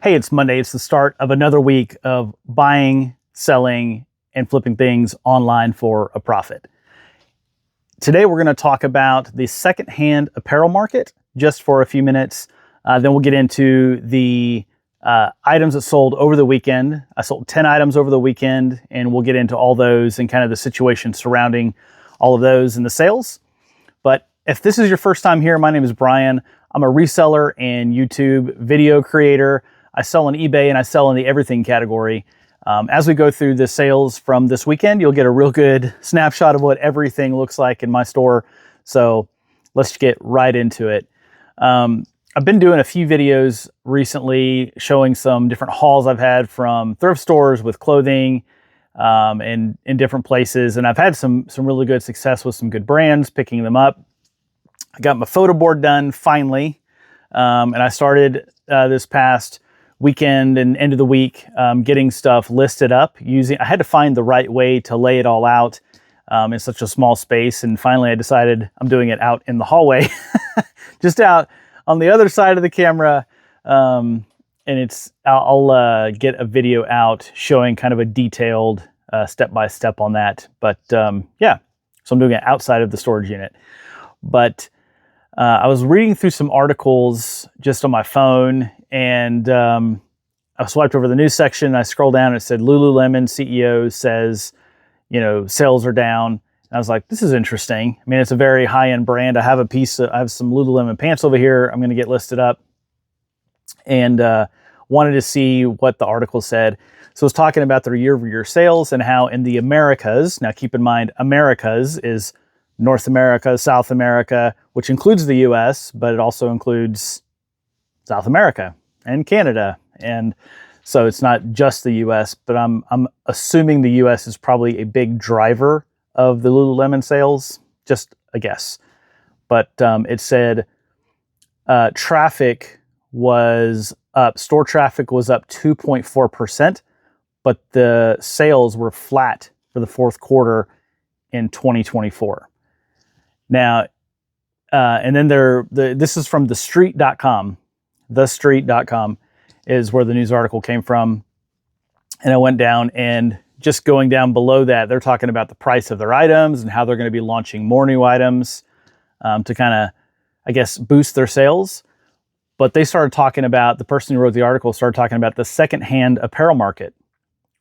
Hey, it's Monday. It's the start of another week of buying, selling, and flipping things online for a profit. Today, we're going to talk about the secondhand apparel market just for a few minutes. Then we'll get into the items that sold over the weekend. I sold 10 items over the weekend, and we'll get into all those and kind of the situation surrounding all of those and the sales. But if this is your first time here, my name is Brian. I'm a reseller and YouTube video creator. I sell on eBay and I sell in the everything category. As we go through the sales from this weekend, you'll get a real good snapshot of what everything looks like in my store. So let's get right into it. I've been doing a few videos recently showing some different hauls I've had from thrift stores with clothing and in different places. And I've had some really good success with some good brands, picking them up. I got my photo board done finally. And I started this past weekend and end of the week getting stuff listed up I had to find the right way to lay it all out in such a small space. And finally I decided I'm doing it out in the hallway, just out on the other side of the camera. And I'll get a video out showing kind of a detailed step-by-step on that. But yeah, so I'm doing it outside of the storage unit. But I was reading through some articles just on my phone, and I swiped over the news section and I scrolled down and it said Lululemon CEO says, sales are down. And I was like, this is interesting. I mean, it's a very high-end brand. I have some Lululemon pants over here. I'm going to get listed up, and wanted to see what the article said. So it's talking about their year-over-year sales and how in the Americas, now keep in mind, Americas is North America, South America, which includes the US, but it also includes South America and Canada. And so it's not just the US, but I'm assuming the US is probably a big driver of the Lululemon sales, just a guess. But it said traffic was up, store traffic was up 2.4%, but the sales were flat for the fourth quarter in 2024. Now, and then this is from thestreet.com. Thestreet.com is where the news article came from. And I went down, and just going down below that, they're talking about the price of their items and how they're going to be launching more new items to kind of, I guess, boost their sales. But they started talking about, the person who wrote the article started talking about the secondhand apparel market,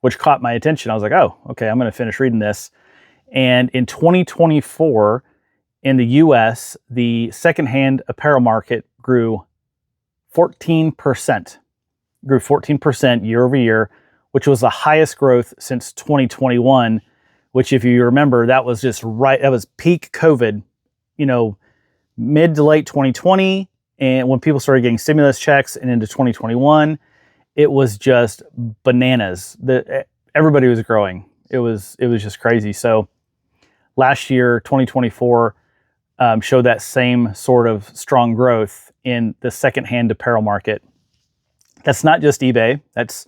which caught my attention. I was like, oh, okay, I'm going to finish reading this. And in 2024, in the US, the secondhand apparel market grew 14%. Grew 14% year over year, which was the highest growth since 2021, which, if you remember, that was peak COVID, mid to late 2020. And when people started getting stimulus checks and into 2021, it was just bananas. Everybody was growing. It was just crazy. So last year, 2024, showed that same sort of strong growth in the secondhand apparel market. That's not just eBay. That's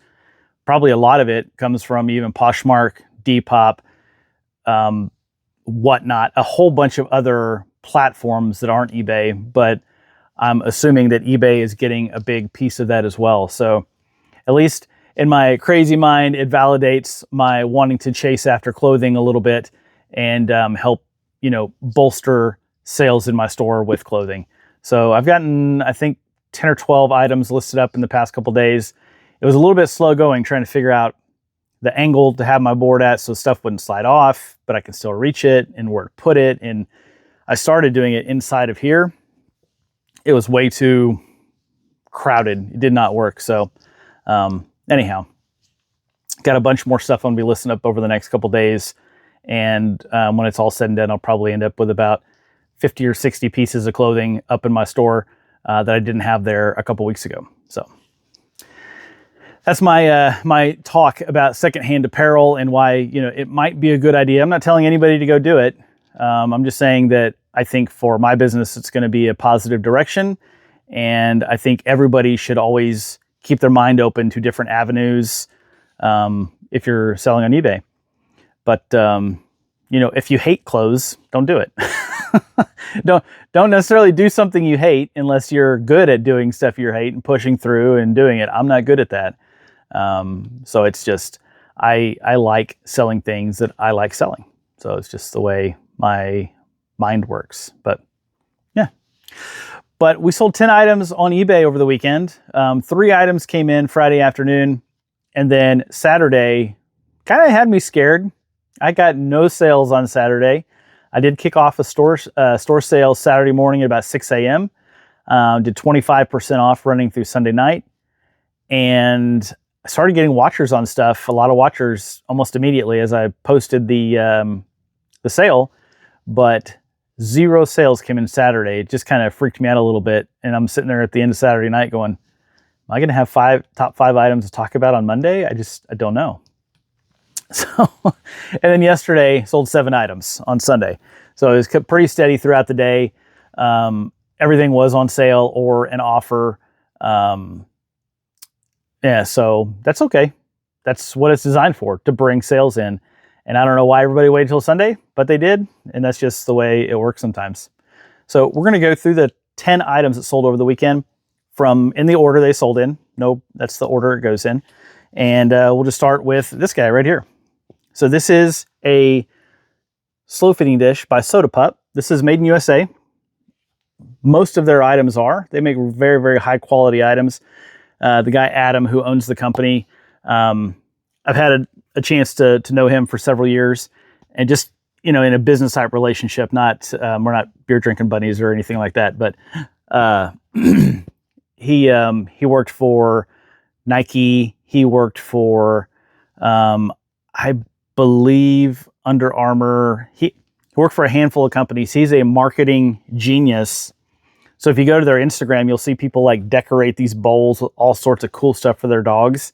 probably a lot of it comes from even Poshmark, Depop, whatnot, a whole bunch of other platforms that aren't eBay, but I'm assuming that eBay is getting a big piece of that as well. So at least in my crazy mind, it validates my wanting to chase after clothing a little bit and help, bolster sales in my store with clothing. So I've gotten, I think, 10 or 12 items listed up in the past couple days. It was a little bit slow going, trying to figure out the angle to have my board at so stuff wouldn't slide off, but I can still reach it and where to put it. And I started doing it inside of here. It was way too crowded. It did not work. So anyhow, got a bunch more stuff I'm going to be listing up over the next couple days. And when it's all said and done, I'll probably end up with about 50 or 60 pieces of clothing up in my store that I didn't have there a couple weeks ago. So that's my talk about secondhand apparel and why it might be a good idea. I'm not telling anybody to go do it. I'm just saying that I think for my business, it's going to be a positive direction, and I think everybody should always keep their mind open to different avenues if you're selling on eBay. But if you hate clothes, don't do it. don't don't necessarily do something you hate unless you're good at doing stuff you hate and pushing through and doing it. I'm not good at that. So it's just I like selling things that I like selling. So it's just the way my mind works. But yeah. But we sold 10 items on eBay over the weekend. 3 items came in Friday afternoon, and then Saturday kind of had me scared. I got no sales on Saturday. I did kick off a store sale Saturday morning at about 6 a.m. Did 25% off running through Sunday night, and I started getting watchers on stuff. A lot of watchers almost immediately as I posted the sale, but 0 sales came in Saturday. It just kind of freaked me out a little bit, and I'm sitting there at the end of Saturday night going, "Am I going to have top 5 items to talk about on Monday? I don't know." So, and then yesterday sold 7 items on Sunday. So it was pretty steady throughout the day. Everything was on sale or an offer. Yeah, so that's okay. That's what it's designed for, to bring sales in. And I don't know why everybody waited till Sunday, but they did. And that's just the way it works sometimes. So we're going to go through the 10 items that sold over the weekend from in the order they sold in. No, that's the order it goes in. And we'll just start with this guy right here. So this is a slow feeding dish by Soda Pup. This is made in USA. Most of their items are. They make very, very high quality items. The guy, Adam, who owns the company, I've had a chance to know him for several years, and just, in a business type relationship, not, we're not beer drinking buddies or anything like that, but he worked for Nike. He worked for, I believe, Under Armour. He worked for a handful of companies. He's a marketing genius. So if you go to their Instagram, you'll see people like decorate these bowls with all sorts of cool stuff for their dogs.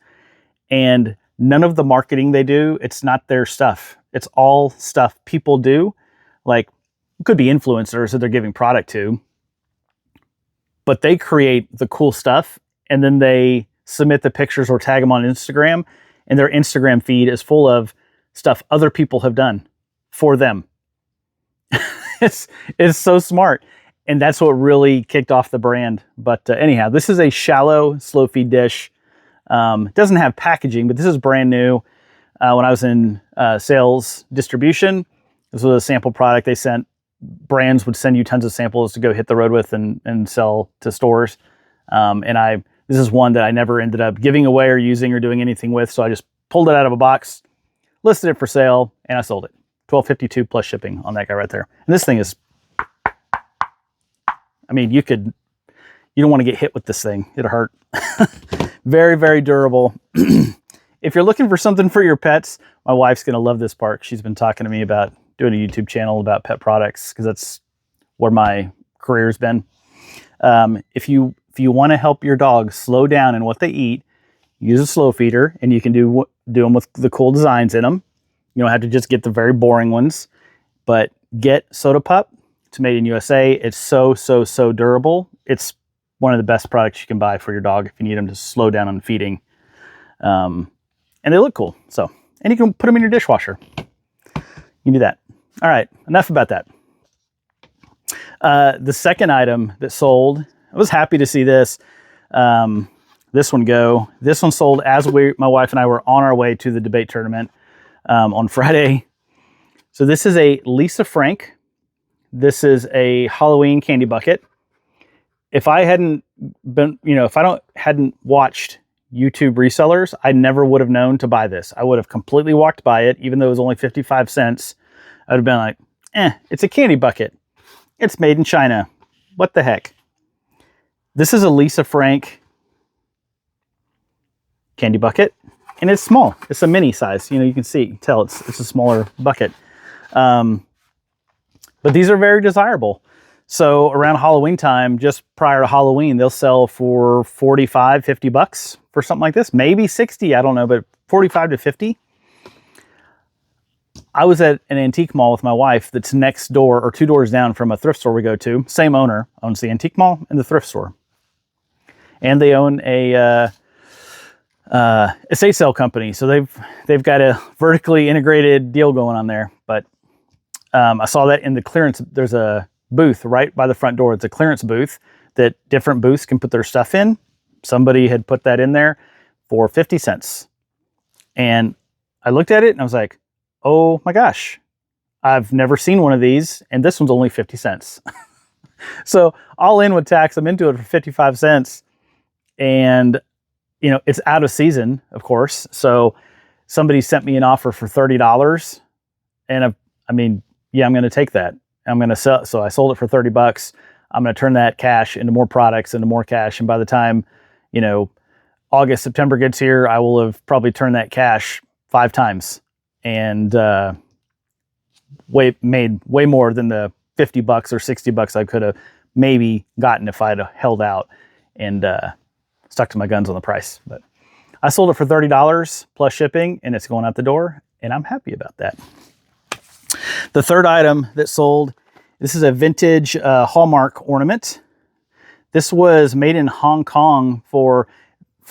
And none of the marketing they do, it's not their stuff. It's all stuff people do. Like, it could be influencers that they're giving product to, but they create the cool stuff and then they submit the pictures or tag them on Instagram, and their Instagram feed is full of stuff other people have done for them. It's so smart. And that's what really kicked off the brand. But anyhow, this is a shallow slow feed dish. It doesn't have packaging, but this is brand new. When I was in sales distribution, this was a sample product they sent. Brands would send you tons of samples to go hit the road with and sell to stores. This is one that I never ended up giving away or using or doing anything with. So I just pulled it out of a box, listed it for sale, and I sold it. $12.52 plus shipping on that guy right there. And this thing is, I mean, you don't want to get hit with this thing. It'll hurt. Very, very durable. If you're looking for something for your pets, my wife's going to love this part. She's been talking to me about doing a YouTube channel about pet products because that's where my career's been. If you want to help your dog slow down in what they eat, use a slow feeder, and you can do them with the cool designs in them. You don't have to just get the very boring ones, but get Soda Pup. It's made in USA. It's so durable. It's one of the best products you can buy for your dog if you need them to slow down on feeding. And they look cool. So, and you can put them in your dishwasher. You can do that. All right, enough about that. The second item that sold, I was happy to see this. This one go. This one sold as my wife and I were on our way to the debate tournament on Friday. So this is a Lisa Frank. This is a Halloween candy bucket. If I hadn't been, hadn't watched YouTube resellers, I never would have known to buy this. I would have completely walked by it, even though it was only 55 cents. I would have been like, it's a candy bucket. It's made in China. What the heck? This is a Lisa Frank candy bucket, and it's small. It's a mini size. You can tell it's a smaller bucket. But these are very desirable. So around Halloween time, just prior to Halloween, they'll sell for $45, $50 for something like this. Maybe 60, I don't know, but 45 to 50. I was at an antique mall with my wife that's next door or 2 doors down from a thrift store we go to. Same owner owns the antique mall and the thrift store. And they own a estate sale company. So they've got a vertically integrated deal going on there. But I saw that in the clearance. There's a booth right by the front door. It's a clearance booth that different booths can put their stuff in. Somebody had put that in there for 50 cents. And I looked at it and I was like, oh my gosh, I've never seen one of these. And this one's only 50 cents. So all in with tax, I'm into it for 55 cents. And, you know, it's out of season, of course. So somebody sent me an offer for $30. And I mean, yeah, I'm going to take that. I'm going to sell. So I sold it for 30 bucks. I'm going to turn that cash into more products, into more cash. And by the time, you know, August, September gets here, I will have probably turned that cash 5 times and made way more than the 50 bucks or 60 bucks I could have maybe gotten if I'd held out and stuck to my guns on the price. But I sold it for $30 plus shipping, and it's going out the door, and I'm happy about that. The third item that sold, this is a vintage Hallmark ornament. This was made in Hong Kong for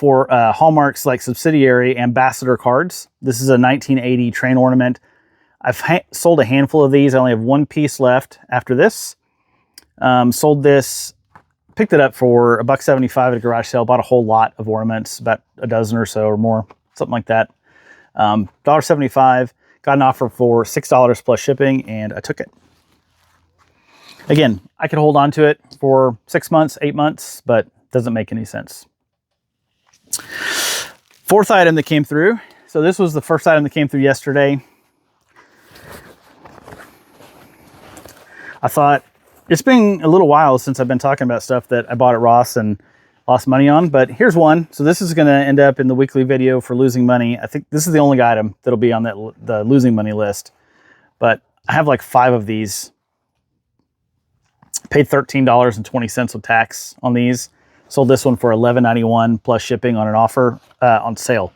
Hallmark's like subsidiary ambassador cards. This is a 1980 train ornament. I've sold a handful of these. I only have one piece left after this. Sold this, picked it up for $1.75 at a garage sale. Bought a whole lot of ornaments, about a dozen or so or more, something like that. $1.75. Got an offer for $6 plus shipping, and I took it. Again, I could hold on to it for 6 months, 8 months, but it doesn't make any sense. Fourth item that came through. So this was the first item that came through yesterday. I thought, it's been a little while since I've been talking about stuff that I bought at Ross and lost money on, but here's one. So this is going to end up in the weekly video for losing money. I think this is the only item that'll be on the losing money list, but I have like 5 of these. Paid $13.20 with tax on these. Sold this one for $11.91 plus shipping on an offer on sale,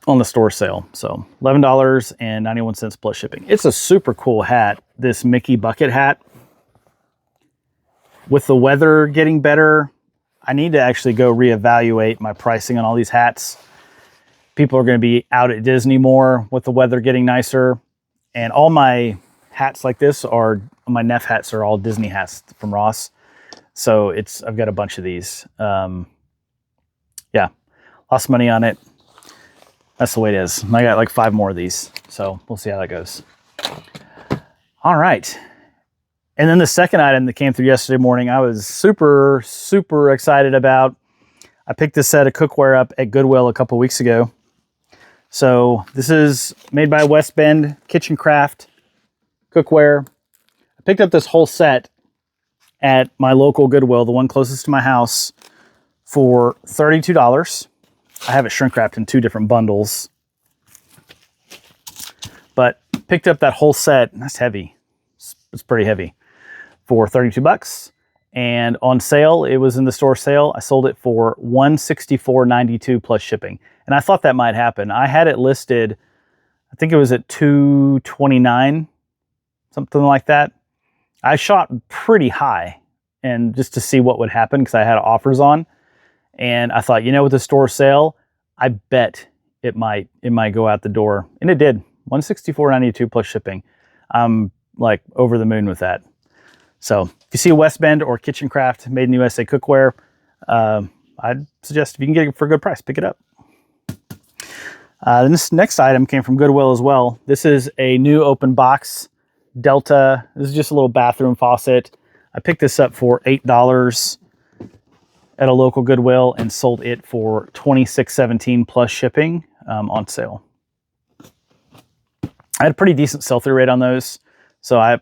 on the store sale. So $11.91 plus shipping. It's a super cool hat, this Mickey bucket hat. With the weather getting better, I need to actually go reevaluate my pricing on all these hats. People are going to be out at Disney more with the weather getting nicer. And all my hats like this my Neff hats are all Disney hats from Ross. So I've got a bunch of these. Yeah, lost money on it. That's the way it is. I got like 5 more of these. So we'll see how that goes. All right. And then the second item that came through yesterday morning, I was super, super excited about. I picked this set of cookware up at Goodwill a couple weeks ago. So this is made by West Bend Kitchen Craft cookware. I picked up this whole set at my local Goodwill, the one closest to my house, for $32. I have it shrink wrapped in 2 different bundles. But picked up that whole set, and that's heavy. It's pretty heavy, for 32 bucks. And on sale, it was in the store sale. I sold it for $164.92 plus shipping. And I thought that might happen. I had it listed, I think it was at $229, something like that. I shot pretty high and just to see what would happen because I had offers on. And I thought, you know, with the store sale, I bet it might go out the door. And it did. $164.92 plus shipping. I'm like over the moon with that. So if you see a West Bend or Kitchen Craft made in USA cookware, I'd suggest if you can get it for a good price, pick it up. This next item came from Goodwill as well. This is a new open box Delta. This is just a little bathroom faucet. I picked this up for $8 at a local Goodwill and sold it for $26.17 plus shipping on sale. I had a pretty decent sell-through rate on those. So I've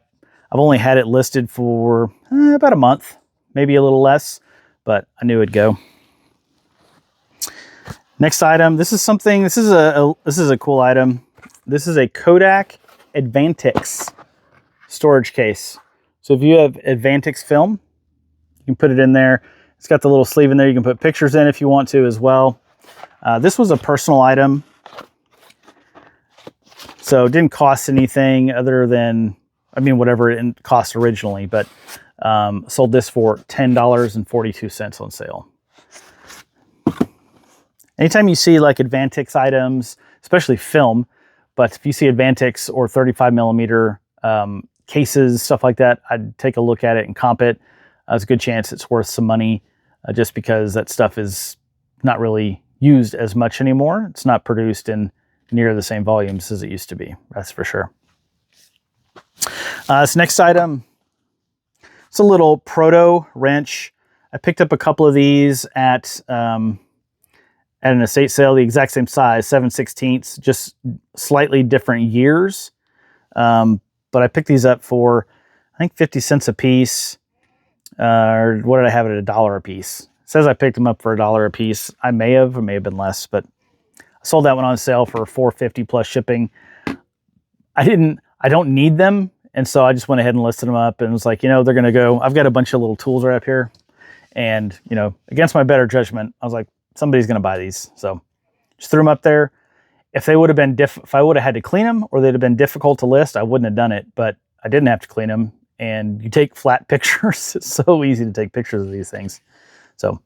only had it listed for about a month, maybe a little less, but I knew it'd go. Next item, this is a cool item. This is a Kodak Advantix storage case. So if you have Advantix film, you can put it in there. It's got the little sleeve in there. You can put pictures in if you want to as well. This was a personal item. So it didn't cost anything other than, whatever it cost originally, but sold this for $10.42 on sale. Anytime you see like Advantix items, especially film, But if you see Advantix or 35 millimeter cases, stuff like that, I'd take a look at it and comp it. There's a good chance it's worth some money just because that stuff is not really used as much anymore. It's not produced in near the same volumes as it used to be, that's for sure. This next item, it's a little proto wrench. I picked up a couple of these at an estate sale, the exact same size, 7/16, just slightly different years. But I picked these up for, I think, 50 cents a piece. Or what did I have it at $1 a piece? It says I picked them up for $1 a piece. I may have, or may have been less, but I sold that one on sale for $4.50 plus shipping. I don't need them. And so I just went ahead and listed them up and was like, they're going to go. I've got a bunch of little tools right up here. And, against my better judgment, I was like, somebody's going to buy these. So just threw them up there. If they would have been if I would have had to clean them or they'd have been difficult to list, I wouldn't have done it, but I didn't have to clean them. And you take flat pictures. It's so easy to take pictures of these things. So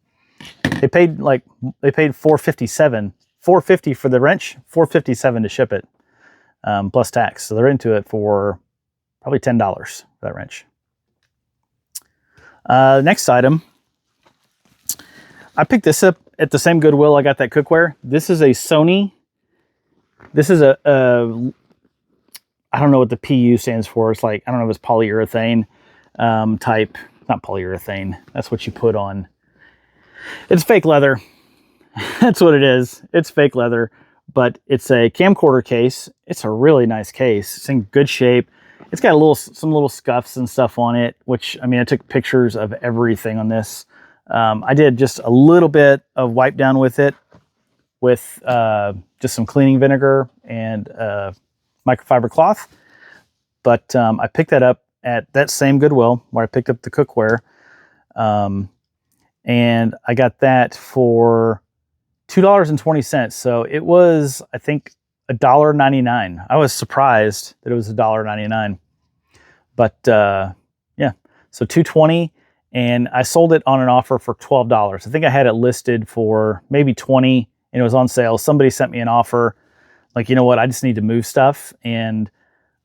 they paid $4.57, $4.50 for the wrench, $4.57 to ship it, plus tax. So they're into it for probably $10 for that wrench. Next item, I picked this up at the same Goodwill I got that cookware. This is a Sony. This is I don't know what the PU stands for. It's like, I don't know if it's polyurethane type. Not polyurethane. That's what you put on. It's fake leather. That's what it is. It's fake leather, but it's a camcorder case. It's a really nice case. It's in good shape. It's got some little scuffs and stuff on it, which, I took pictures of everything on this. I did just a little bit of wipe down with it with just some cleaning vinegar and microfiber cloth. But I picked that up at that same Goodwill where I picked up the cookware. And I got that for $2.20. So it was, I think, $1.99. I was surprised that it was $1.99. But yeah, so $2.20, and I sold it on an offer for $12. I think I had it listed for maybe $20, and it was on sale. Somebody sent me an offer, like, you know what, I just need to move stuff, and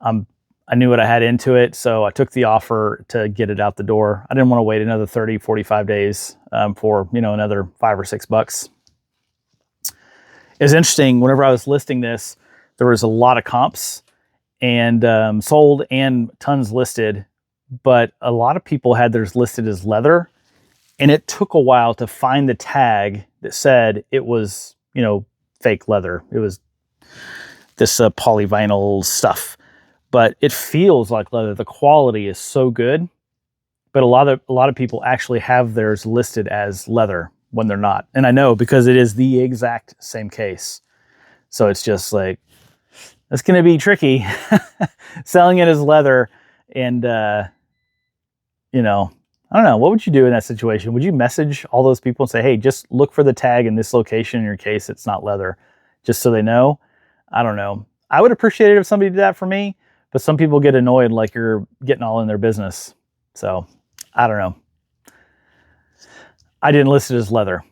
I knew what I had into it, so I took the offer to get it out the door. I didn't want to wait another 30, 45 days for, another $5 or $6. It's interesting, whenever I was listing this, there was a lot of comps and sold and tons listed, but a lot of people had theirs listed as leather, and it took a while to find the tag that said it was, fake leather. It was this polyvinyl stuff, but it feels like leather. The quality is so good, but a lot of people actually have theirs listed as leather when they're not. And I know because it is the exact same case. So it's just like, it's going to be tricky selling it as leather. And, I don't know. What would you do in that situation? Would you message all those people and say, hey, just look for the tag in this location in your case it's not leather, just so they know? I don't know. I would appreciate it if somebody did that for me, but some people get annoyed like you're getting all in their business. So I don't know. I didn't list it as leather.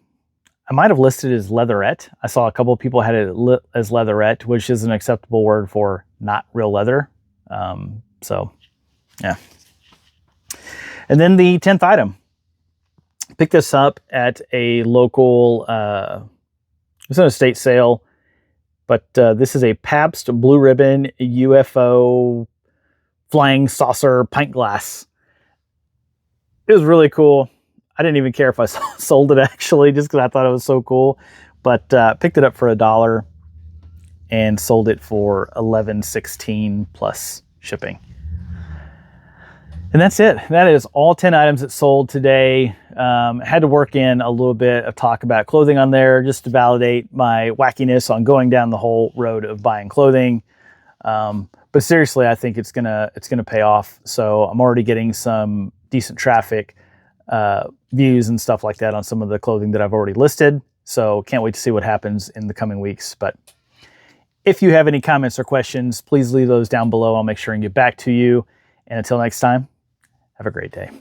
I might have listed it as leatherette. I saw a couple of people had it as leatherette, which is an acceptable word for not real leather. So yeah. And then the 10th item. Picked this up at a local, it was an estate sale, but this is a Pabst Blue Ribbon UFO flying saucer pint glass. It was really cool. I didn't even care if I sold it actually, just because I thought it was so cool. But picked it up for $1 and sold it for $11.16 plus shipping. And that's it. That is all 10 items that sold today. Had to work in a little bit of talk about clothing on there just to validate my wackiness on going down the whole road of buying clothing. But seriously, I think it's gonna pay off. So I'm already getting some decent traffic, views and stuff like that on some of the clothing that I've already listed. So can't wait to see what happens in the coming weeks. But if you have any comments or questions, please leave those down below. I'll make sure and get back to you. And until next time, have a great day.